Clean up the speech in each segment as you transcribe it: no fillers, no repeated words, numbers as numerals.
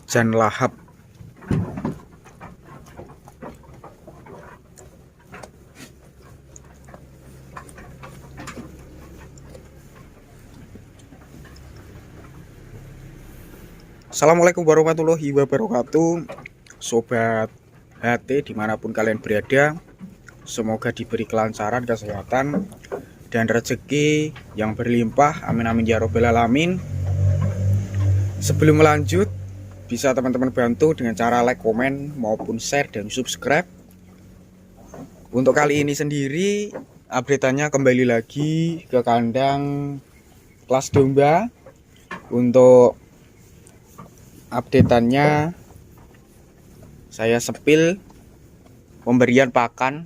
hujan lahap. Assalamualaikum warahmatullahi wabarakatuh, Sobat HT dimanapun kalian berada. Semoga diberi kelancaran, kesehatan, dan rezeki yang berlimpah. Amin amin ya robbal alamin. Sebelum melanjut, bisa teman-teman bantu dengan cara like, komen, maupun share dan subscribe. Untuk kali ini sendiri, update-nya kembali lagi ke kandang kelas domba. Untuk update-nya saya sepil pemberian pakan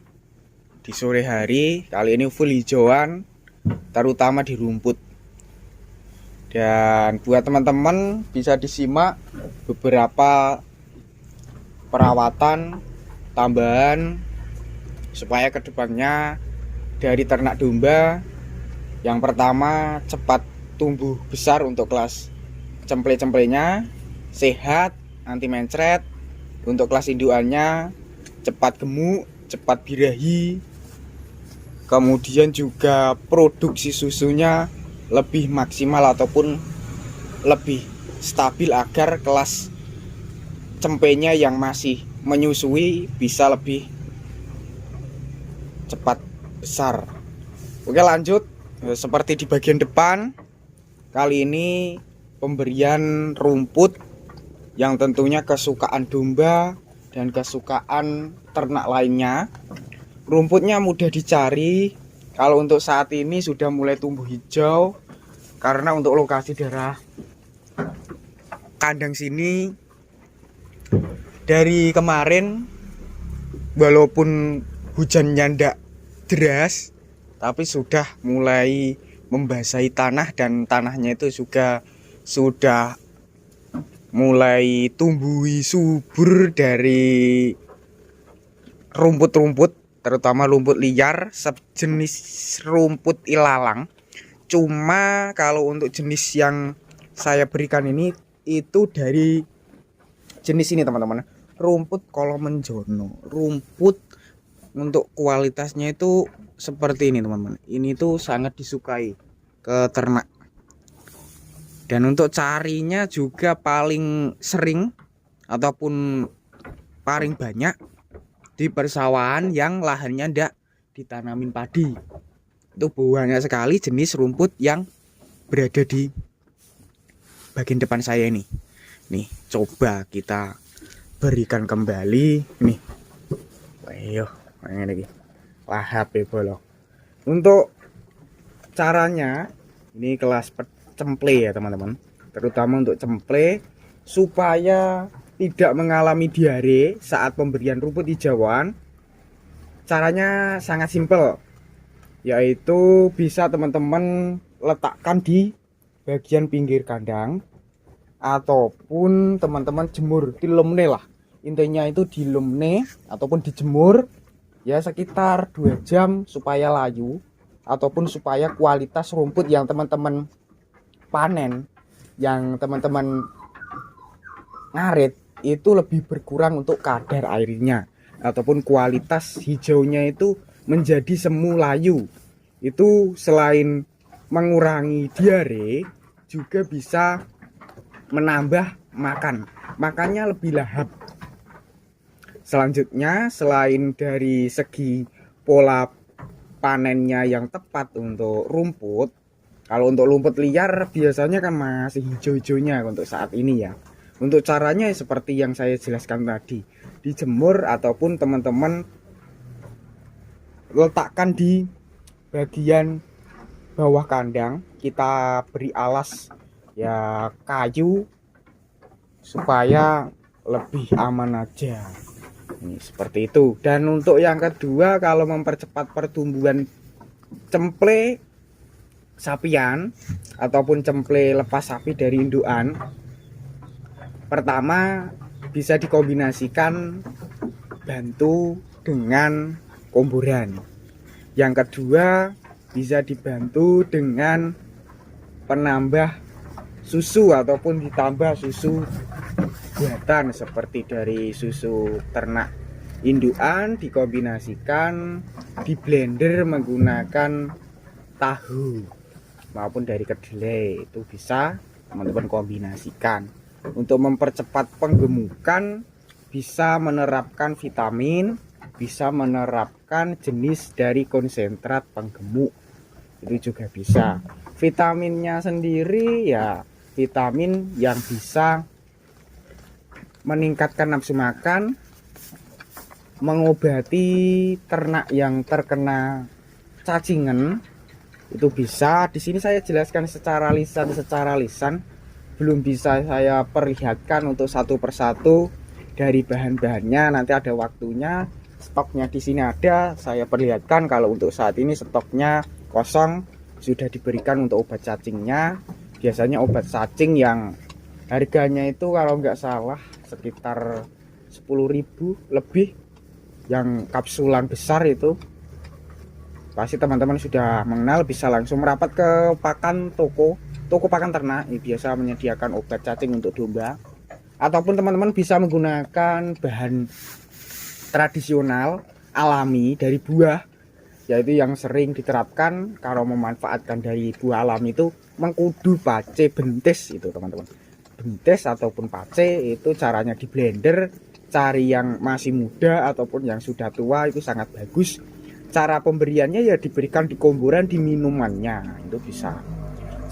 di sore hari. Kali ini full hijauan, terutama di rumput. Dan buat teman-teman bisa disimak beberapa perawatan tambahan supaya kedepannya dari ternak domba, yang pertama cepat tumbuh besar untuk kelas cemple-cemplenya, sehat, anti mencret. Untuk kelas indukannya cepat gemuk, cepat birahi. Kemudian juga produksi susunya lebih maksimal ataupun lebih stabil agar kelas cempenya yang masih menyusui bisa lebih cepat besar. Oke, lanjut. Seperti di bagian depan, kali ini pemberian rumput yang tentunya kesukaan domba dan kesukaan ternak lainnya. Rumputnya mudah dicari. Kalau untuk saat ini sudah mulai tumbuh hijau, karena untuk lokasi daerah kandang sini dari kemarin walaupun hujannya ndak deras, tapi sudah mulai membasahi tanah, dan tanahnya itu juga sudah mulai tumbuh subur dari rumput-rumput, terutama rumput liar sejenis rumput ilalang. Cuma kalau untuk jenis yang saya berikan ini itu dari jenis ini teman-teman, rumput kolomenjono. Rumput untuk kualitasnya itu seperti ini teman-teman. Ini tuh sangat disukai ke ternak. Dan untuk carinya juga paling sering ataupun paling banyak di persawahan yang lahannya ndak ditanamin padi. Itu banyak sekali jenis rumput yang berada di bagian depan saya ini. Nih, coba kita berikan kembali. Nih, ayo, ini lagi. Lahap ya bolong. Untuk caranya, ini kelas cemple ya teman-teman, terutama untuk cemple supaya tidak mengalami diare saat pemberian rumput hijauan. Caranya sangat simpel, yaitu bisa teman-teman letakkan di bagian pinggir kandang ataupun teman-teman jemur di lemne lah. Intinya itu di lemne ataupun dijemur ya sekitar 2 jam supaya layu ataupun supaya kualitas rumput yang teman-teman panen, yang teman-teman ngarit itu lebih berkurang untuk kadar airnya ataupun kualitas hijaunya itu menjadi semu layu. Itu selain mengurangi diare juga bisa menambah makannya lebih lahap. Selanjutnya, selain dari segi pola panennya yang tepat untuk rumput, kalau untuk rumput liar biasanya kan masih hijau-hijaunya untuk saat ini ya. Untuk caranya seperti yang saya jelaskan tadi, dijemur ataupun teman-teman letakkan di bagian bawah kandang. Kita beri alas ya kayu supaya lebih aman aja. Ini seperti itu. Dan untuk yang kedua, kalau mempercepat pertumbuhan cemple sapian ataupun cemple lepas sapi dari indukan, pertama bisa dikombinasikan bantu dengan komboran. Yang kedua bisa dibantu dengan penambah susu ataupun ditambah susu buatan seperti dari susu ternak indukan dikombinasikan di blender menggunakan tahu maupun dari kedelai, itu bisa teman-teman kombinasikan untuk mempercepat penggemukan. Bisa menerapkan vitamin, bisa menerapkan jenis dari konsentrat penggemuk, itu juga bisa. Vitaminnya sendiri ya vitamin yang bisa meningkatkan nafsu makan, mengobati ternak yang terkena cacingan, itu bisa. Di sini saya jelaskan secara lisan, belum bisa saya perlihatkan untuk satu persatu dari bahan-bahannya. Nanti ada waktunya, stoknya di sini ada, saya perlihatkan. Kalau untuk saat ini stoknya kosong, sudah diberikan untuk obat cacingnya. Biasanya obat cacing yang harganya itu kalau nggak salah sekitar 10.000 lebih, yang kapsulan besar itu pasti teman-teman sudah mengenal. Bisa langsung merapat ke pakan toko pakan ternak, biasa menyediakan obat cacing untuk domba. Ataupun teman-teman bisa menggunakan bahan tradisional alami dari buah, yaitu yang sering diterapkan kalau memanfaatkan dari buah alami itu mengkudu pace bentis itu teman-teman. Bentis ataupun pace itu caranya di blender. Cari yang masih muda ataupun yang sudah tua itu sangat bagus. Cara pemberiannya ya diberikan di komboran, di minumannya, itu bisa.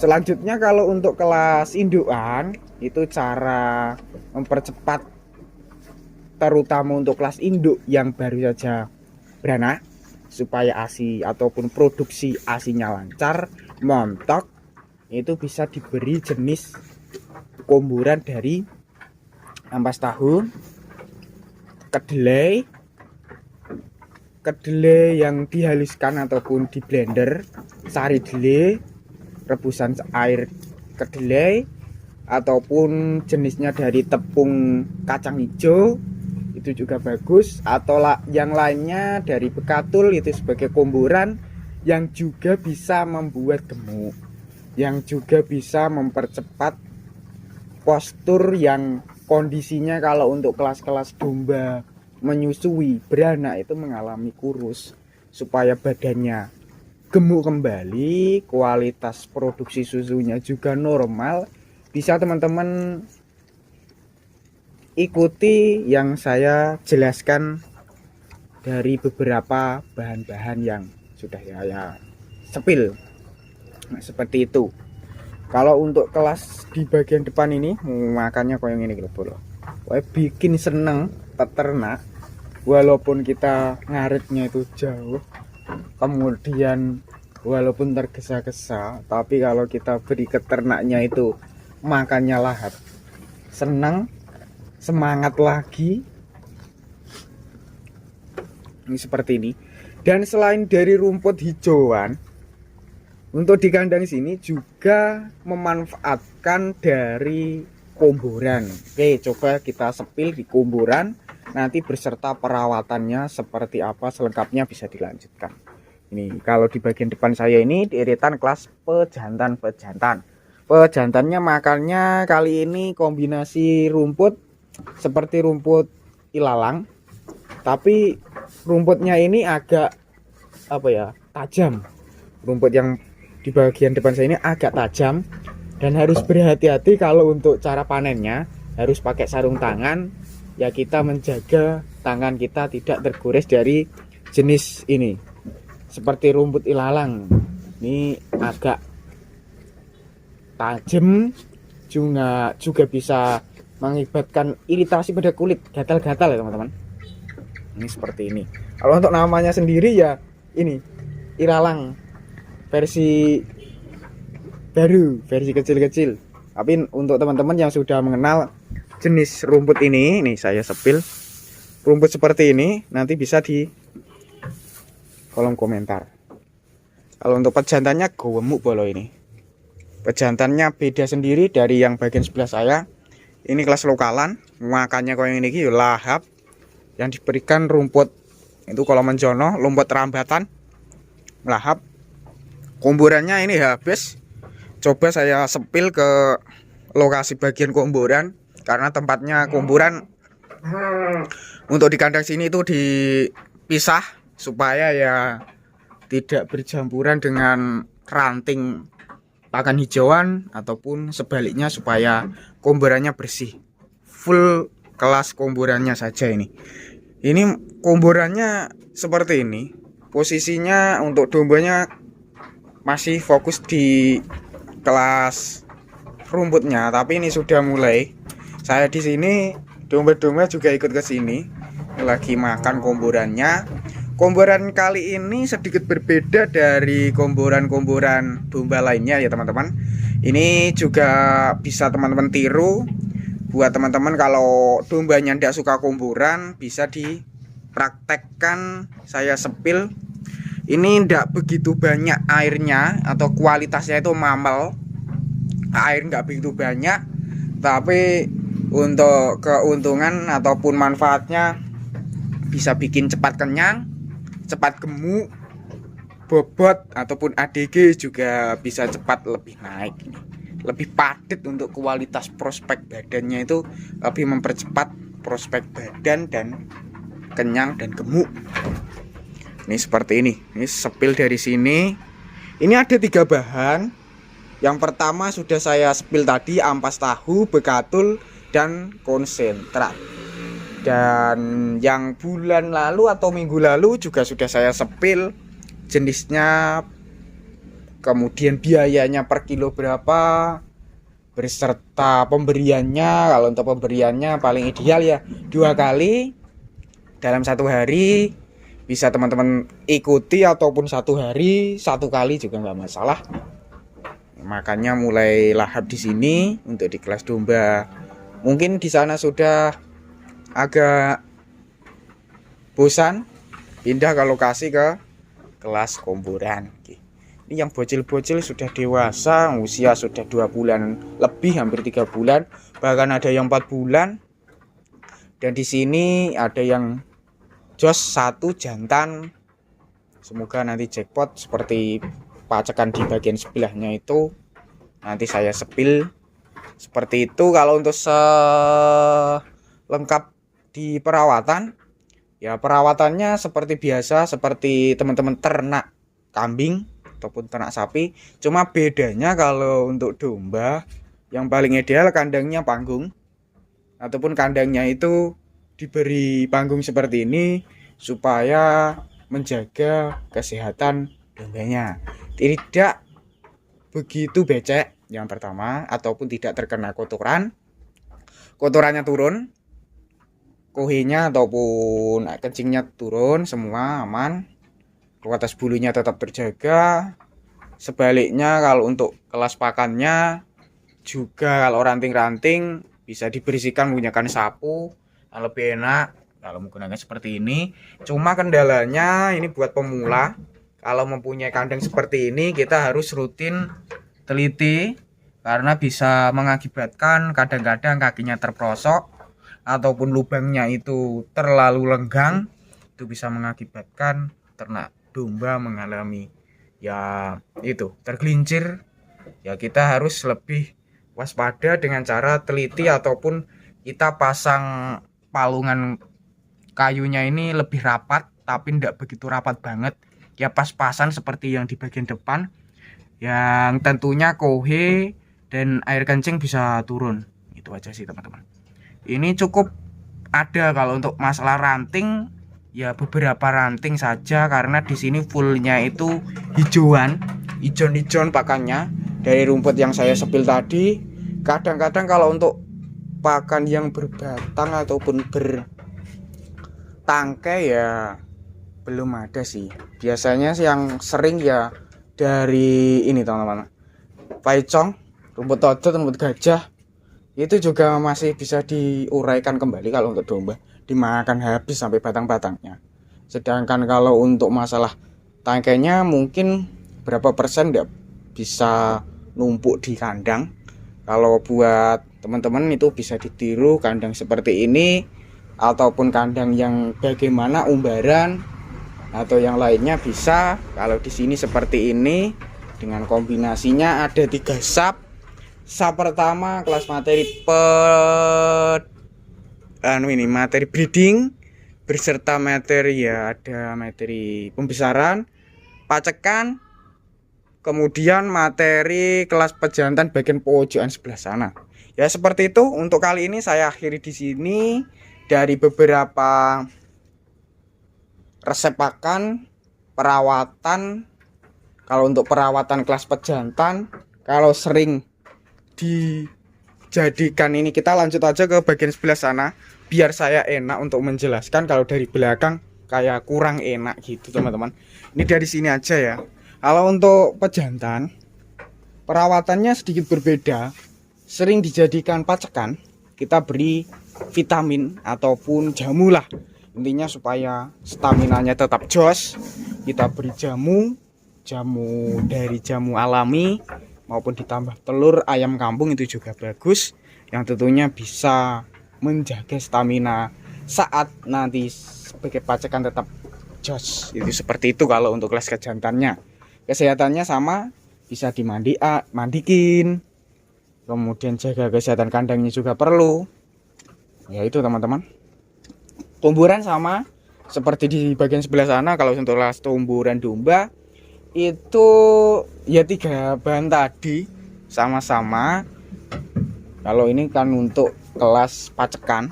Selanjutnya kalau untuk kelas indukan, itu cara mempercepat, terutama untuk kelas induk yang baru saja beranak, supaya ASI ataupun produksi ASINya lancar, montok, itu bisa diberi jenis komboran dari ampas tahu, kedelai yang dihaluskan ataupun di blender, sari delai, rebusan air kedelai, ataupun jenisnya dari tepung kacang hijau, itu juga bagus. Atau yang lainnya dari bekatul, itu sebagai komboran yang juga bisa membuat gemuk, yang juga bisa mempercepat postur yang kondisinya kalau untuk kelas-kelas domba menyusui beranak itu mengalami kurus, supaya badannya gemuk kembali, kualitas produksi susunya juga normal. Bisa teman-teman ikuti yang saya jelaskan dari beberapa bahan-bahan yang sudah saya sepil. Nah, seperti itu. Kalau untuk kelas di bagian depan ini makannya kayak gini gitu loh. Bikin seneng peternak, walaupun kita ngaretnya itu jauh, kemudian walaupun tergesa-gesa, tapi kalau kita beri ke ternaknya itu makannya lahap, senang, semangat lagi. Ini seperti ini. Dan selain dari rumput hijauan, untuk di kandang sini juga memanfaatkan dari komboran. Oke, coba kita sepil di komboran, nanti beserta perawatannya seperti apa selengkapnya bisa dilanjutkan. Ini kalau di bagian depan saya ini deretan kelas pejantan. Pejantannya makannya kali ini kombinasi rumput seperti rumput ilalang, tapi rumputnya ini agak tajam. Rumput yang di bagian depan saya ini agak tajam, dan harus berhati-hati kalau untuk cara panennya. Harus pakai sarung tangan, ya kita menjaga tangan kita tidak tergores dari jenis ini. Seperti rumput ilalang, ini agak tajam, juga bisa mengakibatkan iritasi pada kulit, gatal-gatal ya teman-teman. Ini seperti ini. Kalau untuk namanya sendiri ya ini ilalang versi baru, versi kecil-kecil. Tapi untuk teman-teman yang sudah mengenal jenis rumput ini saya sepil rumput seperti ini, nanti bisa di kolom komentar. Kalau untuk pejantannya gemuk bolo ini. Pejantannya beda sendiri dari yang bagian sebelah saya. Ini kelas lokalan, makannya kayak ini lahap. Yang diberikan rumput itu kalau menjono, rumput rambatan, lahap. Komborannya ini habis. Coba saya sepil ke lokasi bagian komboran. karena tempatnya kuburan. Untuk di kandang sini itu dipisah supaya ya tidak berjampuran dengan ranting pakan hijauan ataupun sebaliknya, supaya kuburannya bersih. Full kelas kuburannya saja ini. Ini kuburannya seperti ini. Posisinya untuk dombanya masih fokus di kelas rumputnya, tapi ini sudah mulai. Saya di sini domba-domba juga ikut ke sini, lagi makan komborannya. Komboran kali ini sedikit berbeda dari komboran-komboran domba lainnya ya teman-teman. Ini juga bisa teman-teman tiru. Buat teman-teman kalau dombanya tidak suka komboran, bisa dipraktekkan saya sepil. Ini tidak begitu banyak airnya atau kualitasnya itu mamel. Air nggak begitu banyak, tapi untuk keuntungan ataupun manfaatnya bisa bikin cepat kenyang, cepat gemuk, bobot ataupun ADG juga bisa cepat lebih naik, lebih padat. Untuk kualitas prospek badannya itu lebih mempercepat prospek badan dan kenyang dan gemuk. Ini seperti ini sepil dari sini. Ini ada 3 bahan. Yang pertama sudah saya sepil tadi, ampas tahu, bekatul, dan konsentrat. Dan yang bulan lalu atau minggu lalu juga sudah saya sepil jenisnya, kemudian biayanya per kilo berapa, beserta pemberiannya. Kalau untuk pemberiannya paling ideal ya 2 kali dalam 1 hari. Bisa teman-teman ikuti ataupun 1 hari 1 kali juga nggak masalah. Makanya mulai lahap di sini untuk di kelas domba. Mungkin di sana sudah agak bosan, pindah ke lokasi ke kelas komboran. Ini yang bocil-bocil sudah dewasa, usia sudah 2 bulan lebih, hampir 3 bulan, bahkan ada yang 4 bulan. Dan di sini ada yang jos 1 jantan. Semoga nanti jackpot seperti pacekan di bagian sebelahnya itu nanti saya sepil seperti itu. Kalau untuk selengkap di perawatan, ya perawatannya seperti biasa, seperti teman-teman ternak kambing ataupun ternak sapi. Cuma bedanya kalau untuk domba yang paling ideal kandangnya panggung, ataupun kandangnya itu diberi panggung seperti ini supaya menjaga kesehatan dombanya, tidak begitu becek yang pertama, ataupun tidak terkena kotorannya turun, kohenya ataupun kencingnya turun, semua aman. Kualitas bulunya tetap terjaga. Sebaliknya kalau untuk kelas pakannya juga, kalau ranting-ranting bisa dibersihkan menggunakan sapu, lebih enak kalau menggunakan seperti ini. Cuma kendalanya ini buat pemula, kalau mempunyai kandang seperti ini kita harus rutin teliti, karena bisa mengakibatkan kadang-kadang kakinya terprosok ataupun lubangnya itu terlalu lenggang. Itu bisa mengakibatkan ternak domba mengalami ya itu tergelincir. Ya kita harus lebih waspada dengan cara teliti, ataupun kita pasang palungan kayunya ini lebih rapat, tapi tidak begitu rapat banget ya, pas-pasan seperti yang di bagian depan, yang tentunya kohe dan air kencing bisa turun. Itu aja sih teman-teman. Ini cukup ada. Kalau untuk masalah ranting ya beberapa ranting saja, karena di sini fullnya itu hijauan, hijau-hijau pakannya dari rumput yang saya sepil tadi. Kadang-kadang kalau untuk pakan yang berbatang ataupun bertangkai ya belum ada sih. Biasanya sih yang sering ya dari ini teman-teman, paicong, rumput todot, rumput gajah, itu juga masih bisa diuraikan kembali kalau untuk domba, dimakan habis sampai batang-batangnya. Sedangkan kalau untuk masalah tangkainya mungkin berapa persen tidak bisa numpuk di kandang. Kalau buat teman-teman itu bisa ditiru kandang seperti ini, ataupun kandang yang bagaimana umbaran atau yang lainnya bisa. Kalau di sini seperti ini dengan kombinasinya ada 3 sap pertama kelas materi materi breeding berserta materi, ya ada materi pembesaran, pacekan, kemudian materi kelas pejantan bagian pojokan sebelah sana. Ya seperti itu. Untuk kali ini saya akhiri di sini. Dari beberapa resep pakan, perawatan. Kalau untuk perawatan kelas pejantan, kalau sering dijadikan ini, kita lanjut aja ke bagian sebelah sana biar saya enak untuk menjelaskan. Kalau dari belakang kayak kurang enak gitu teman-teman. Ini dari sini aja ya. Kalau untuk pejantan, perawatannya sedikit berbeda. Sering dijadikan pacekan, kita beri vitamin ataupun jamu lah. Intinya supaya staminanya tetap jos, kita beri jamu dari jamu alami maupun ditambah telur ayam kampung, itu juga bagus, yang tentunya bisa menjaga stamina saat nanti sebagai pacekan tetap jos. Itu seperti itu. Kalau untuk kelas kejantannya, kesehatannya sama, bisa dimandikin, kemudian jaga kesehatan kandangnya juga perlu. Ya itu teman-teman. Tumburan sama seperti di bagian sebelah sana. Kalau untuk kelas tumburan domba itu ya 3 bahan tadi sama-sama. Kalau ini kan untuk kelas pacekan,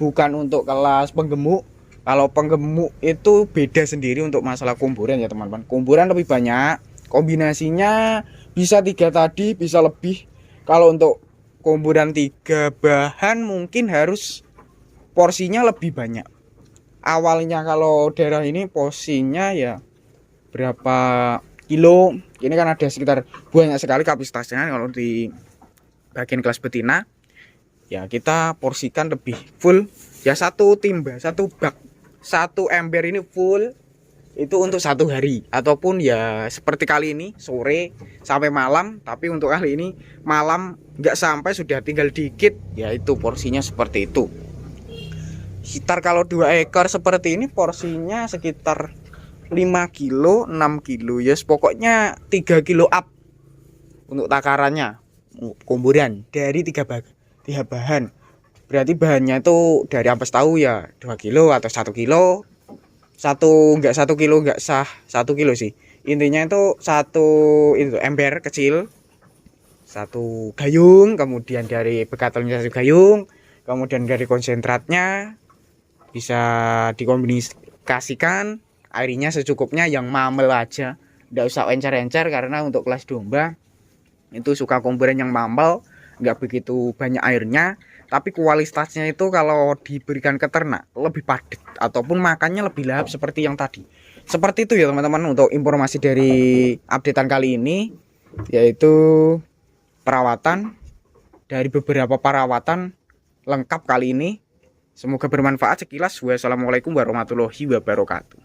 bukan untuk kelas penggemuk. Kalau penggemuk itu beda sendiri untuk masalah kumburan ya teman-teman. Kumburan lebih banyak, kombinasinya bisa 3 tadi, bisa lebih. Kalau untuk kumburan 3 bahan mungkin harus porsinya lebih banyak. Awalnya kalau daerah ini porsinya ya berapa kilo, ini kan ada sekitar banyak sekali kapasitasnya. Kalau di bagian kelas betina ya kita porsikan lebih full ya, 1 timba, 1 bak, 1 ember ini full itu untuk 1 hari, ataupun ya seperti kali ini sore sampai malam. Tapi untuk kali ini malam nggak sampai, sudah tinggal dikit, yaitu porsinya seperti itu. Sekitar kalau 2 ekor seperti ini porsinya sekitar 5 kilo 6 kilo ya, pokoknya 3 kilo up untuk takarannya. Kumburan dari 3 bahan, berarti bahannya itu dari ampas tahu ya 2 kilo atau 1 kilo. 1 kilo nggak sah, 1 kilo sih intinya. Itu 1 itu ember kecil, 1 gayung, kemudian dari bekatelnya 1 gayung, kemudian dari konsentratnya bisa dikombinasikan. Airnya secukupnya, yang mamel aja, nggak usah encer-encer, karena untuk kelas domba itu suka kumburan yang mamel, nggak begitu banyak airnya, tapi kualitasnya itu kalau diberikan ke ternak lebih padat ataupun makannya lebih lahap seperti yang tadi. Seperti itu ya teman-teman untuk informasi dari updatean kali ini, yaitu perawatan, dari beberapa perawatan lengkap kali ini. Semoga bermanfaat sekilas. Wassalamualaikum warahmatullahi wabarakatuh.